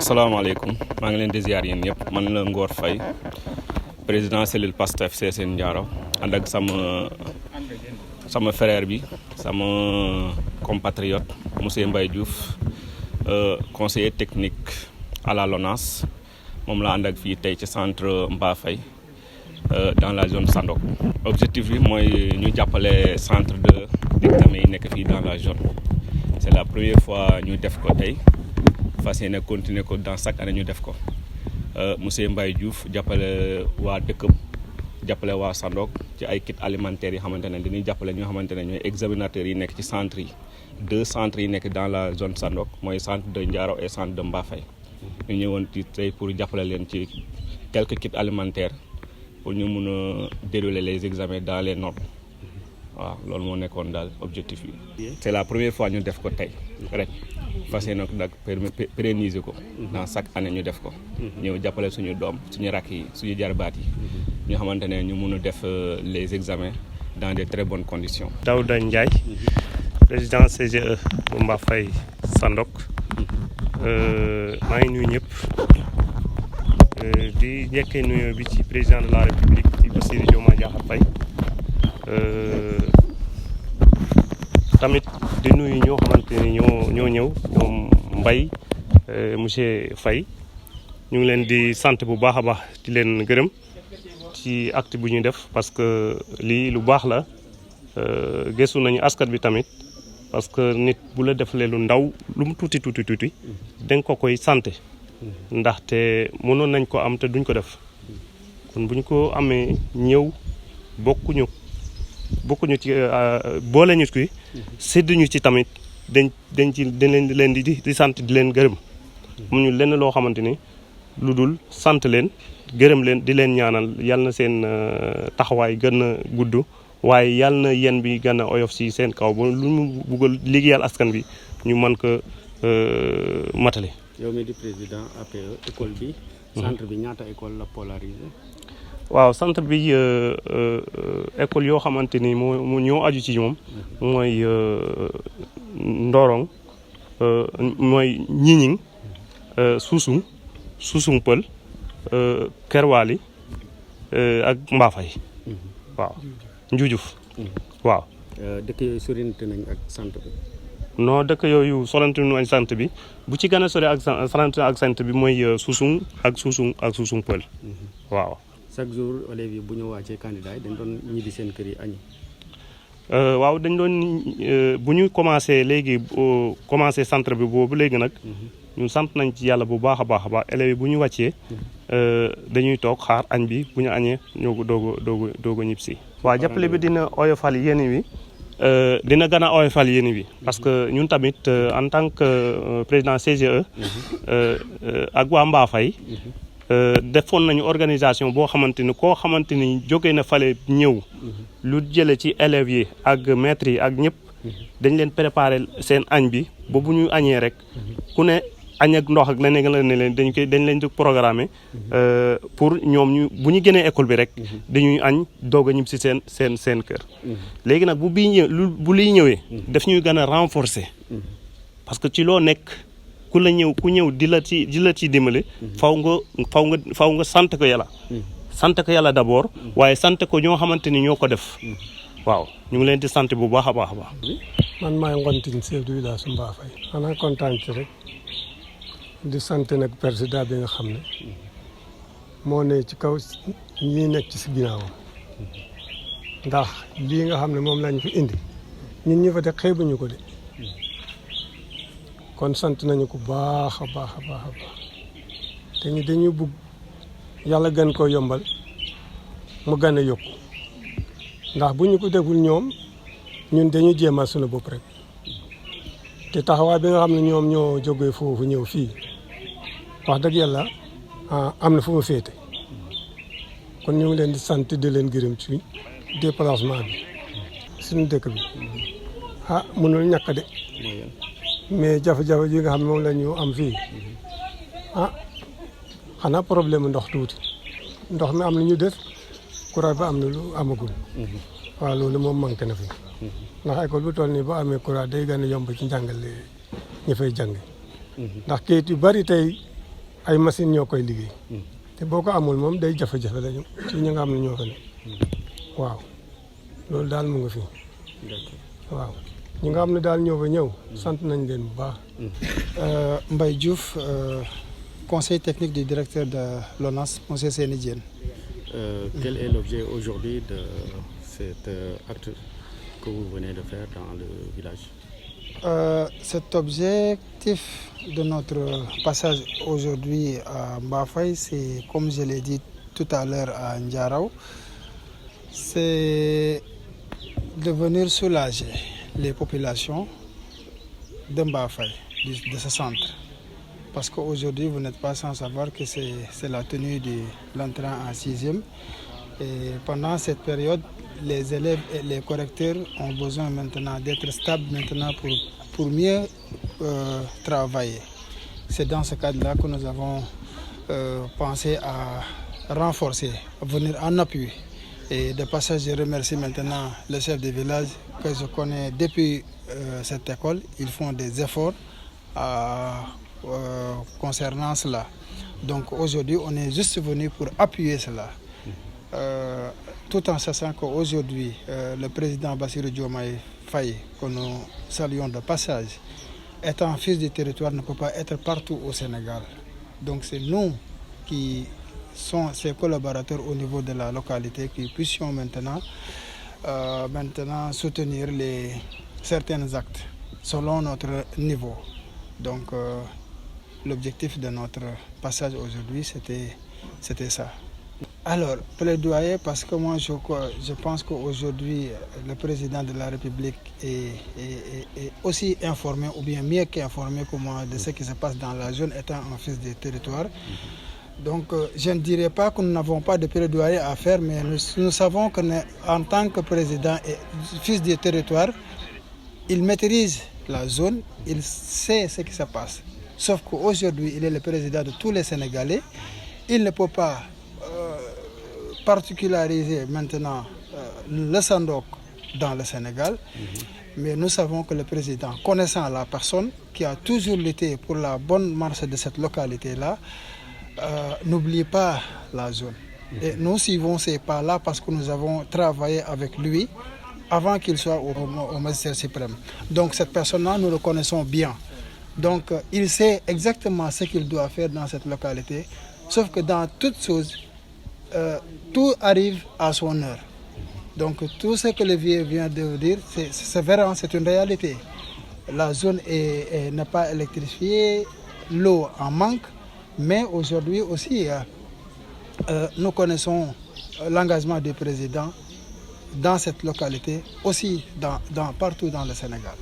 asalaamaaleykum maa ngi leen di ziar yéen ñëpp man la Ngor Faye président cellule Pastef Sessène Niaro ànd ak sama frère bi sama compatriote monsieur Mbaye Diouf conseiller technique à la LONASE moom la ànd ak fii tey ci centre Mbafay dans la zone Sandok. Objectif bi mooy ñu jàppale centre d'examen yi nekk fii dans la zone. C'est la première fois ñu def ko tey fas yéene continuer ko dans chaque année ñu def ko monsieur Mbaye Diouf jàppale waa dëkkam jàppale waa Sandok ci ay kits alimentaires yi xamante ne dañuy jàppale ñoo xamante ne ñooy examinateurs yi nekk ci centre yi 2 centres yi nekk dans la zone Sandok mooy centre de Niaro et centre de Mbafay ñu ñëwoon ci tey pour jàppale leen ci quelques kits alimentaires pour ñu mun a dérouler les examens dans les normes waaw loolu moo nekkoon daal objectif bi. C'est la première fois ñu def ko tey rek fas yéene nag pérenniser ko dans chaque année ñu def ko. ñëw jàppale suñu doom suñu rakk yi suñu jarbaat yi ñu xamante ne ñu mun a def les examens dans de très bonnes conditions. Daouda Ndiaye président CGE bu Mbafay Sandok maa ngi nuyu ñëpp di njëkkee nuyoo bi ci président de la république ci Bassirou Diomaye Diakhar Faye tamit di nuyu ñoo xamante ni ñoo ñëw ñoom Mbaye monsieur Faye ñu ngi leen di sant bu baax a baax di leen gërëm ci acte bu ñuy def parce que lii lu baax la gëstu nañu askan bi tamit parce que nit bu la defalee lu ndaw lu mu tuuti danga ko koy sant ndaxte mënoon nañ ko am te duñ ko def kon bu ñu ko amee ñëw bokkuñu ci boole ñu ci sédduñu ci tamit dañ leen di sant di leen gërëm mu ñu lenn loo xamante ni lu dul sant leen gërëm leen di leen ñaanal yal na seen taxawaay gën a gudd waaye yal na yen bi gën a oyof si seen kaw ba lu mu buggal liggéeyal askan bi ñu mën ko matale. yow mi di président APE école bi. centre bi ñaata école la polarisé. waaw centre bi école yoo xamante ni moo ñoo aju ci moom mooy Ndorong mooy Ñiñing Susung Pël Kerwali ak Mbafay waaw Njujuf waaw. dëkk yooyu sorante nañ ak centre bi. non dëkk yooyu sorante nañ ak centre bi bu ci gën a sori ak centre bi mooy Susung Pël waaw. chaque jour élèves yi bu ñu wàccee candidat yi dañ doon ñibbi seen kër yi añi. waaw dañ doon bu ñu commencé centre bi boobu léegi nag ñun sant nañ ci yàlla bu baax a baax élèves yi bu ñu wàccee dañuy toog xaar añ bi bu ñu añee ñoo doog a ñib si. waaw jàppale bi dina oyofal yéen wi dina gën a oyofal yéen bi parce que ñun tamit en tant que président CGE ak waa Mbafay defoon nañu organisation boo xamante ni koo xamante ni jóge na fale ñëw lu jële ci élèves yi ak maîtres yi ak ñëpp dañ leen préparer seen añ bi ba bu ñu añee rek ku ne añ ak ndox ak leneen la ne leen dañ leen di programmer pour ñoom ñu bu ñu génnee école bi rek dañuy añ doog a ñib si seen kër léegi nag bu liy ñëwee daf ñuy gën a renforcer parce que ci loo nekk ku ñëw di la ci dimbali faw nga sant ko yàlla d'abord waaye sant ko ñoo xamante ni ñoo ko def waaw ñu ngi leen di sant bu baax a baax. man maay Ngontin chef du village su Mbafay xanaa kontaan ci rek di sant nag président bi nga xam ne moo ne ci kaw ñi nekk ci si ginnaawam ndax lii nga xam ne moom lañ fi indi ñun ñu fa de xeebuñu ko de kon sant nañu ko baax a baax te ñu dañuy bugg yàlla gën koo yombal mu gën a yokku ndax bu ñu ko deful ñoom ñun dañuy jéemal suñu bopp rek te taxawaay bi nga xam ne ñoom ñoo jógee foofu ñëw fii wax dëgg yàlla am na fu mu féete kon ñu ngi leen di sant di leen gërëm ci déplacement bi suñu dëkk bi mënul ñàkk de mais jafe-jafe yi nga xam ne moom la ñu am fii xanaa problème ndox tuuti ndox mi am na ñu des courant bi am na lu amagul waaw loolu moom manqué na fi ndax école bu toll nii boo amee courant day gën a yomb ci njàngale ñi fay jàng ndax kayit yu bari tey ay machine ñoo koy liggéey te boo ko amul moom day jafe-jafe dañu ci ñi nga xam ne ñoo fa ne waaw loolu daal mu nga fi waaw ñi nga xam ne daal ñoo fa ñëw sant nañ leen bu baax. Mbaye Diouf, conseil technique du directeur de l'ONAS, monsieur Seyni Diène. Quel est l'objet aujourd'hui de cet acte que vous venez de faire dans le village? Cet objectif de notre passage aujourd'hui à Mbafay, c'est, comme je l'ai dit tout à l'heure à Ndiarao, c'est de venir soulager les populations de Mbafay, de ce centre. Parce qu'aujourd'hui, vous n'êtes pas sans savoir que c'est la tenue de l'entrée en 6e. Et pendant cette période, les élèves et les correcteurs ont besoin maintenant d'être stables maintenant pour mieux travailler. C'est dans ce cadre-là que nous avons pensé à renforcer, à venir en appui. Et de passage, je remercie maintenant le chef de village que je connais depuis cette école. Ils font des efforts concernant cela. Donc aujourd'hui, on est juste venu pour appuyer cela. Tout en sachant qu'aujourd'hui, le président Bassirou Diomaye Faye, que nous saluons de passage, étant fils du territoire, ne peut pas être partout au Sénégal. Donc c'est nous qui sont ses collaborateurs au niveau de la localité qui puissions maintenant soutenir certains actes selon notre niveau. Donc l'objectif de notre passage aujourd'hui, c'était ça. Alors, plaidoyer, parce que moi je pense qu'aujourd'hui le président de la République est aussi informé, ou bien mieux qu'informé que moi, de ce qui se passe dans la zone, étant un fils du territoire. Donc je ne dirais pas que nous n'avons pas de plaidoyer à faire, mais nous savons qu'en tant que président et fils du territoire, il maîtrise la zone, il sait ce qui se passe. Sauf qu'aujourd'hui, il est le président de tous les Sénégalais. Il ne peut pas particulariser maintenant le Sandok dans le Sénégal. Mais nous savons que le président, connaissant la personne qui a toujours lutté pour la bonne marche de cette localité-là, n'oublie pas la zone. Et nous suivons ces pas-là parce que nous avons travaillé avec lui avant qu'il soit au magistère suprême. Donc cette personne-là, nous le connaissons bien. Donc il sait exactement ce qu'il doit faire dans cette localité. Sauf que dans toutes choses, tout arrive à son heure. Donc tout ce que le vieux vient de dire, c'est vrai, c'est une réalité. La zone n'est pas électrifiée, l'eau en manque, mais aujourd'hui aussi, nous connaissons l'engagement du président dans cette localité, aussi partout dans le Sénégal.